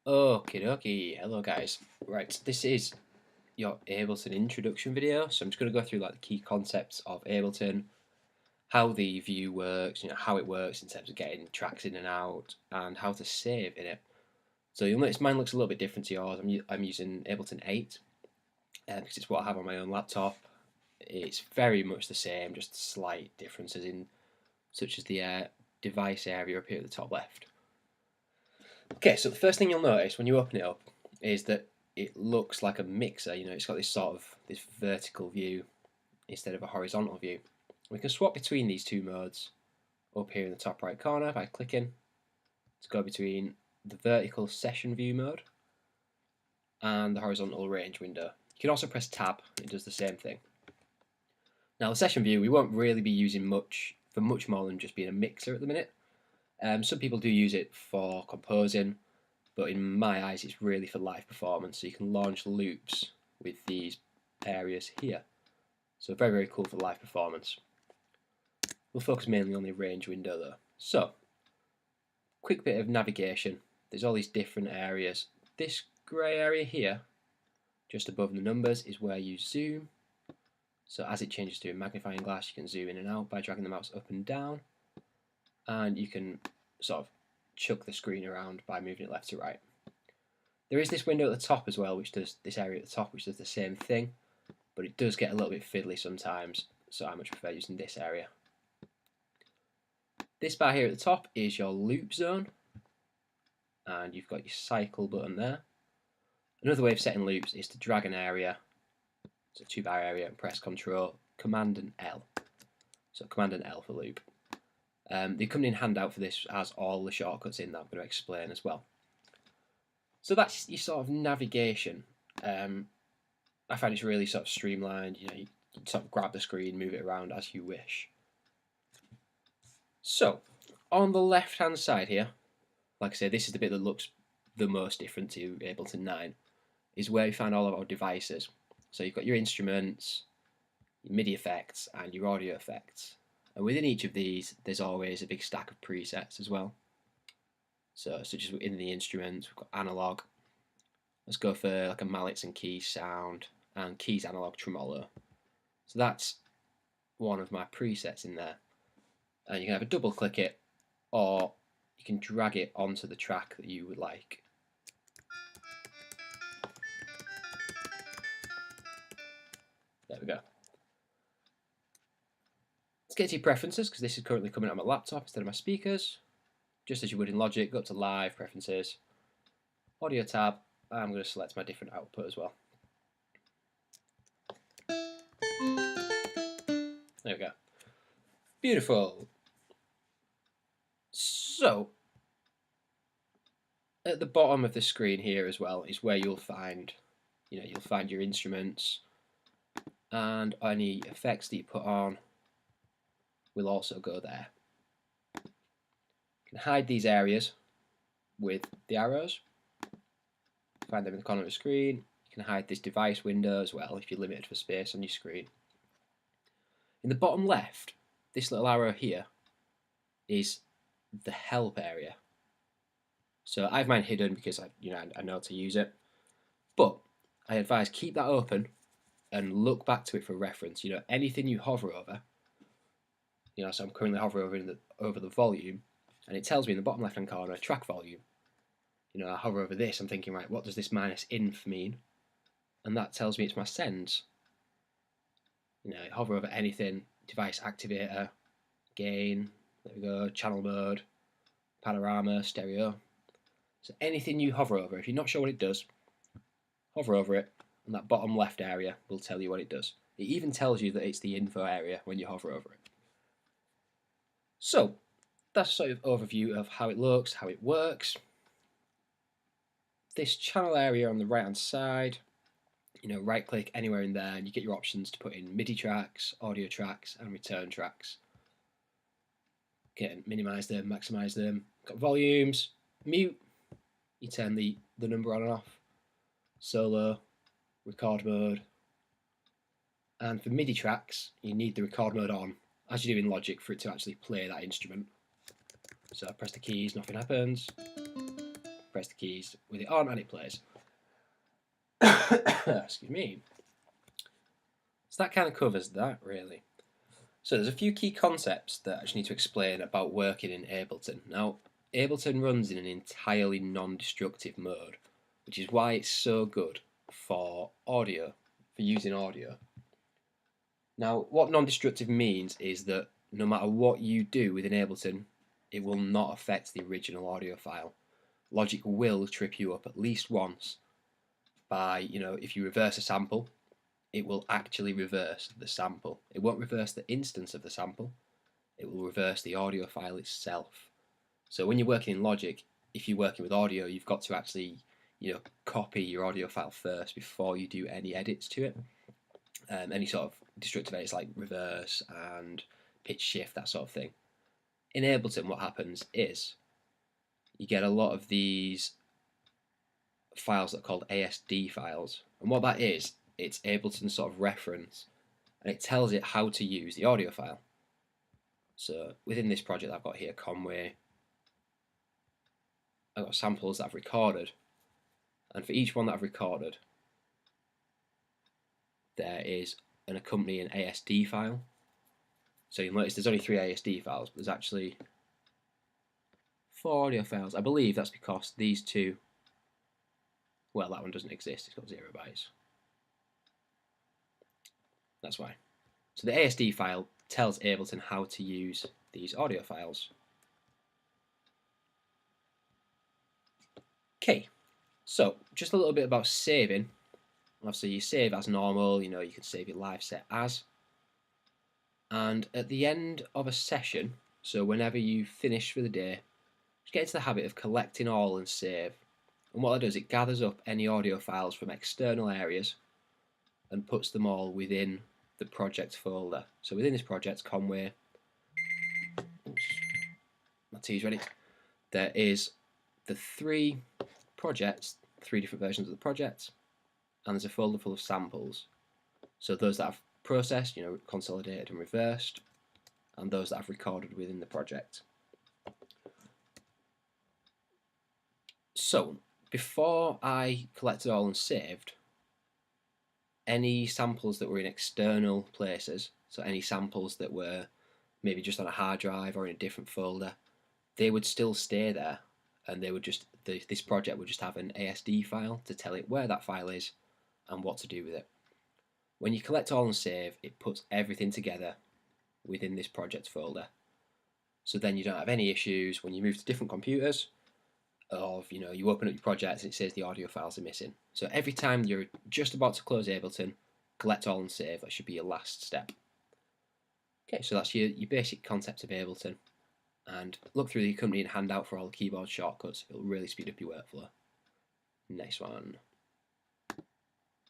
Okie dokie, hello guys. Right, this is your Ableton introduction video, so I'm just going to go through like the key concepts of Ableton, how the view works, how it works in terms of getting tracks in and out, and how to save in it. So you'll notice mine looks a little bit different to yours. I'm using Ableton 8 because it's what I have on my own laptop. It's very much the same, just slight differences in such as the device area up here at the top left. Okay, so the first thing you'll notice when you open it up is that it looks like a mixer. It's got this vertical view instead of a horizontal view. We can swap between these two modes up here in the top right corner by clicking to go between the vertical session view mode and the horizontal range window. You can also press tab, it does the same thing. Now the session view we won't really be using much for much more than just being a mixer at the minute. Some people do use it for composing, but in my eyes it's really for live performance, so you can launch loops with these areas here. So very, very cool for live performance. We'll focus mainly on the range window though. So, quick bit of navigation. There's all these different areas. This grey area here, just above the numbers, is where you zoom. So as it changes to a magnifying glass, you can zoom in and out by dragging the mouse up and down. And you can sort of chuck the screen around by moving it left to right. There is this window at the top as well, which does this area at the top, which does the same thing, but it does get a little bit fiddly sometimes, so I much prefer using this area. This bar here at the top is your loop zone, and you've got your cycle button there. Another way of setting loops is to drag an area, so 2-bar area, and press Control, Command and L. So Command and L for loop. The accompanying handout for this has all the shortcuts in that I'm going to explain as well. So that's your sort of navigation. I find it's really sort of streamlined. You sort of grab the screen, move it around as you wish. So on the left hand side here, like I say, this is the bit that looks the most different to Ableton 9, is where you find all of our devices. So you've got your instruments, your MIDI effects, and your audio effects. And within each of these, there's always a big stack of presets as well. So such as in the instruments, we've got analog. Let's go for like a mallets and keys sound, and keys analog tremolo. So that's one of my presets in there. And you can have a double click it, or you can drag it onto the track that you would like. There we go. Let's get to your preferences, because this is currently coming out of my laptop instead of my speakers. Just as you would in Logic, go up to Live, Preferences, Audio tab. I'm going to select my different output as well. There we go. Beautiful. So, at the bottom of the screen here as well is where you'll find, you'll find your instruments, and any effects that you put on will also go there. You can hide these areas with the arrows. Find them in the corner of the screen. You can hide this device window as well if you're limited for space on your screen. In the bottom left, this little arrow here is the help area. So I have mine hidden because I know how to use it. But I advise keep that open and look back to it for reference. Anything you hover over, so I'm currently hovering over the volume, and it tells me in the bottom left hand corner track volume. I hover over this, I'm thinking, right, what does this -inf mean? And that tells me it's my sends. Hover over anything, device activator, gain, there we go, channel mode, panorama, stereo. So anything you hover over, if you're not sure what it does, hover over it, and that bottom left area will tell you what it does. It even tells you that it's the info area when you hover over it. So that's a sort of overview of how it looks, how it works. This channel area on the right hand side, right click anywhere in there and you get your options to put in MIDI tracks, audio tracks and return tracks. You can minimize them, maximize them. Got volumes, mute, you turn the number on and off, solo, record mode, and for MIDI tracks you need the record mode on as you do in Logic for it to actually play that instrument. So I press the keys, nothing happens. press the keys with it on and it plays. Excuse me. So that kind of covers that, really. So there's a few key concepts that I just need to explain about working in Ableton. Now, Ableton runs in an entirely non-destructive mode, which is why it's so good for audio, for using audio. Now, what non-destructive means is that no matter what you do within Ableton, it will not affect the original audio file. Logic will trip you up at least once by, if you reverse a sample, it will actually reverse the sample. It won't reverse the instance of the sample, it will reverse the audio file itself. So when you're working in Logic, if you're working with audio, you've got to actually, copy your audio file first before you do any edits to it. Any sort of destructive edits like reverse and pitch shift, that sort of thing. In Ableton, what happens is you get a lot of these files that are called ASD files, and what that is, it's Ableton's sort of reference, and it tells it how to use the audio file. So within this project I've got here, Conway, I've got samples that I've recorded, and for each one that I've recorded, there is an accompanying ASD file. So you'll notice there's only 3 ASD files, but there's actually 4 audio files. I believe that's because these two, well, that one doesn't exist, it's got 0 bytes. That's why. So the ASD file tells Ableton how to use these audio files. Okay, so just a little bit about saving. Obviously you save as normal, you can save your live set as. And at the end of a session, so whenever you finish for the day, just get into the habit of collecting all and save. And what that does, it gathers up any audio files from external areas and puts them all within the project folder. So within this project, Conway, my tea's ready, there is the 3 projects, 3 different versions of the project, and there's a folder full of samples. So those that I've processed, consolidated and reversed, and those that I've recorded within the project. So before I collected all and saved, any samples that were in external places, so any samples that were maybe just on a hard drive or in a different folder, they would still stay there, and they would just, this project would just have an ASD file to tell it where that file is and what to do with it. When you collect all and save, it puts everything together within this project folder. So then you don't have any issues when you move to different computers of, you open up your project and it says the audio files are missing. So every time you're just about to close Ableton, collect all and save. That should be your last step. Okay, so that's your basic concept of Ableton. And look through the accompanying handout for all the keyboard shortcuts. It'll really speed up your workflow. Next one.